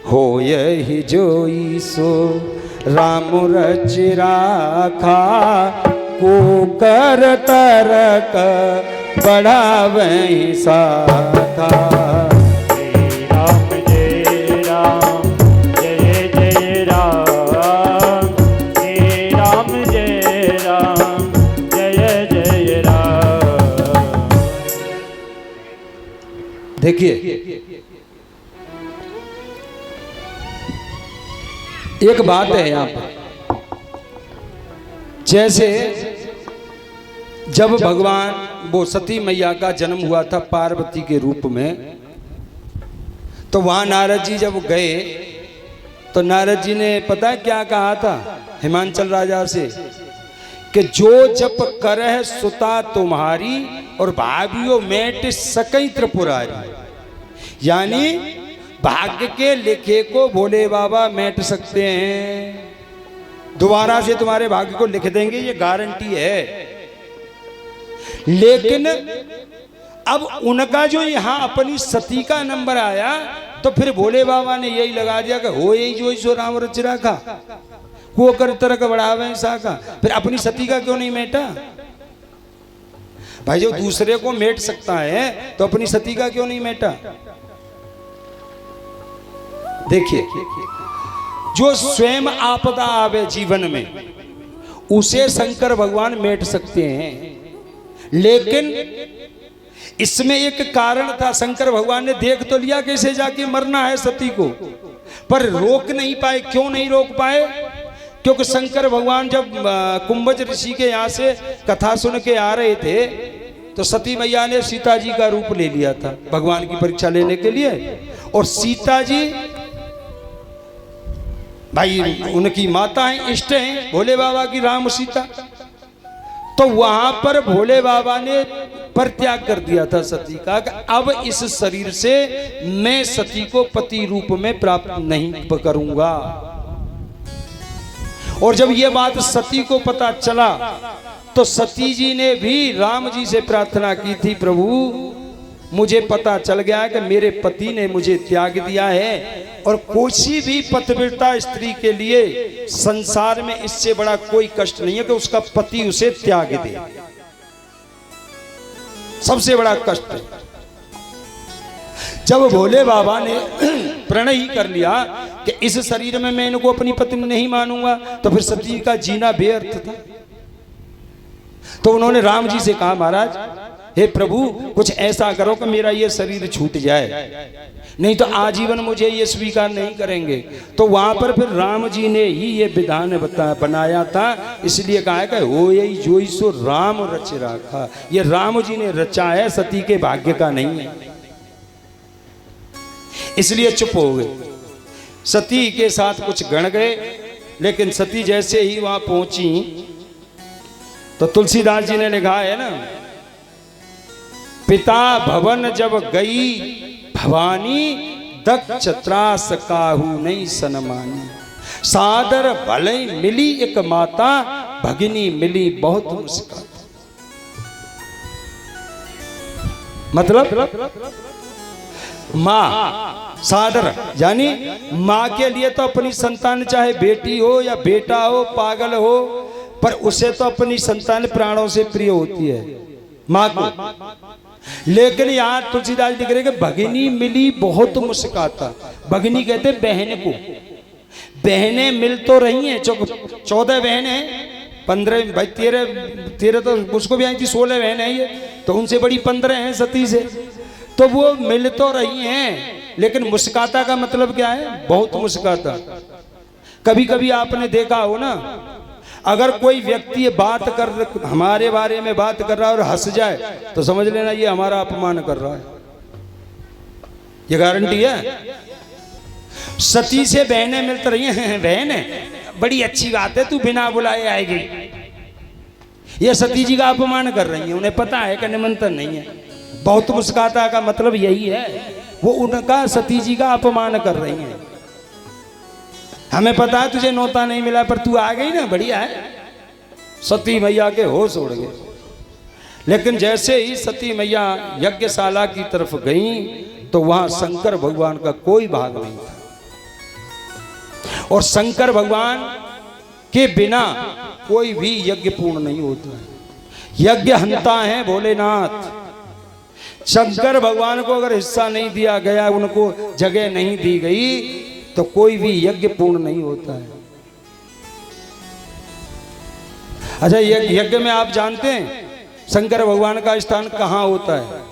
हो यही जोई सो राम रच राखा, कुकर तरक बढ़ावै साखा। राम जय राम जय जय राम, श्री राम जय राम जय जय राम। देखिए एक बात है यहाँ पर, जैसे जब भगवान वो सती मैया का जन्म हुआ था पार्वती के रूप में, तो वहां नारद जी जब गए तो नारद जी ने पता है क्या कहा था हिमांचल राजा से, कि जो जप करह सुता तुम्हारी और भावियो मेट सकई त्रिपुरारी। यानी भाग्य के लिखे को भोले बाबा मेट सकते हैं, दोबारा से तुम्हारे भाग्य को लिख देंगे, ये गारंटी है। लेकिन अब उनका जो यहाँ अपनी सती का नंबर आया तो फिर भोले बाबा ने यही लगा दिया कि हो यही जो सो राम रच राखा, को कर तरक बढ़ावे साखा। फिर अपनी सती का क्यों नहीं मेटा? भाई जो दूसरे को मेट सकता है तो अपनी सती का क्यों नहीं मेटा? देखिए जो स्वयं आपदा आवे जीवन में उसे शंकर भगवान मेट सकते हैं, लेकिन इसमें एक कारण था। शंकर भगवान ने देख तो लिया कैसे जाके मरना है सती को, पर रोक नहीं पाए। क्यों नहीं रोक पाए? क्योंकि शंकर भगवान जब कुंभज ऋषि के यहाँ से कथा सुन के आ रहे थे तो सती मैया ने सीता जी का रूप ले लिया था भगवान की परीक्षा लेने के लिए। और सीता जी भाई उनकी माता हैं, इष्ट हैं भोले बाबा की, राम सीता। तो वहां पर भोले बाबा ने परित्याग कर दिया था सती का कि अब इस शरीर से मैं सती को पति रूप में प्राप्त नहीं करूंगा। और जब ये बात सती को पता चला तो सती जी ने भी राम जी से प्रार्थना की थी, प्रभु मुझे पता चल गया कि मेरे पति ने मुझे त्याग दिया है, और कोई भी पतिव्रता स्त्री के लिए संसार में इससे बड़ा कोई कष्ट नहीं है कि उसका पति उसे त्याग दे। सबसे बड़ा कष्ट है। जब भोले बाबा ने प्रणय ही कर लिया कि इस शरीर में मैं इनको अपनी पत्नी नहीं मानूंगा, तो फिर सती का जीना बेअर्थ था। तो उन्होंने राम जी से कहा, महाराज हे प्रभु कुछ ऐसा करो कि मेरा ये शरीर छूट जाए, नहीं तो आजीवन मुझे ये स्वीकार नहीं करेंगे। तो वहां पर फिर राम जी ने ही ये विधान बनाया था, इसलिए कहा है कि हो यही जोई सो राम रच राखा। ये राम जी ने रचा है, सती के भाग्य का नहीं है, इसलिए चुप हो गए। सती के साथ कुछ गण गए, लेकिन सती जैसे ही वहां पहुंची तो तुलसीदास जी ने लिखा है ना, पिता भवन जब गई भवानी, दक्ष त्रास काहू नहीं सनमानी। सादर भले मिली एक माता, भगिनी मिली बहुत मुस्कान। मतलब माँ सादर, यानी माँ के लिए तो अपनी संतान चाहे बेटी हो या बेटा हो, पागल हो, पर उसे तो अपनी संतान प्राणों से प्रिय होती है माँ को। लेकिन यहाँ तुलसीदास लिख रहे कि भगिनी मिली बहुत मुस्काता। भगिनी कहते बहन को। बहनें मिल तो रही हैं, 14 बहन हैं, 15 भाई 13 तो उसको भी आई थी, 16 बहन है ये, तो उनसे बड़ी 15 हैं सती से। तो वो मिल तो रही हैं, लेकिन मुस्काता का मतलब क्या है? बहुत मुस्काता। कभी कभी आपने देखा हो ना, अगर कोई व्यक्ति बात कर हमारे बारे में बात कर रहा है और हंस जाए तो समझ लेना ये हमारा अपमान कर रहा है, ये गारंटी है। सती से बहनें मिल रही हैं, बहन बड़ी अच्छी बात है, तू बिना बुलाए आएगी। ये सती जी का अपमान कर रही है, उन्हें पता है कि निमंत्रण नहीं है। बहुत मुस्काता का मतलब यही है, वो उनका सती जी का अपमान कर रही है। हमें पता है तुझे नौता नहीं मिला, पर तू आ गई ना, बढ़िया है। सती मैया के होश उड़ गए। लेकिन जैसे ही सती मैया यज्ञशाला की तरफ गई तो वहां शंकर भगवान का कोई भाग नहीं था। और शंकर भगवान के बिना कोई भी यज्ञ पूर्ण नहीं होता है। यज्ञ हंता है भोलेनाथ। शंकर भगवान को अगर हिस्सा नहीं दिया गया, उनको जगह नहीं दी गई, तो कोई भी यज्ञ पूर्ण नहीं होता है। अच्छा, यज्ञ में आप जानते हैं शंकर भगवान का स्थान कहाँ होता है?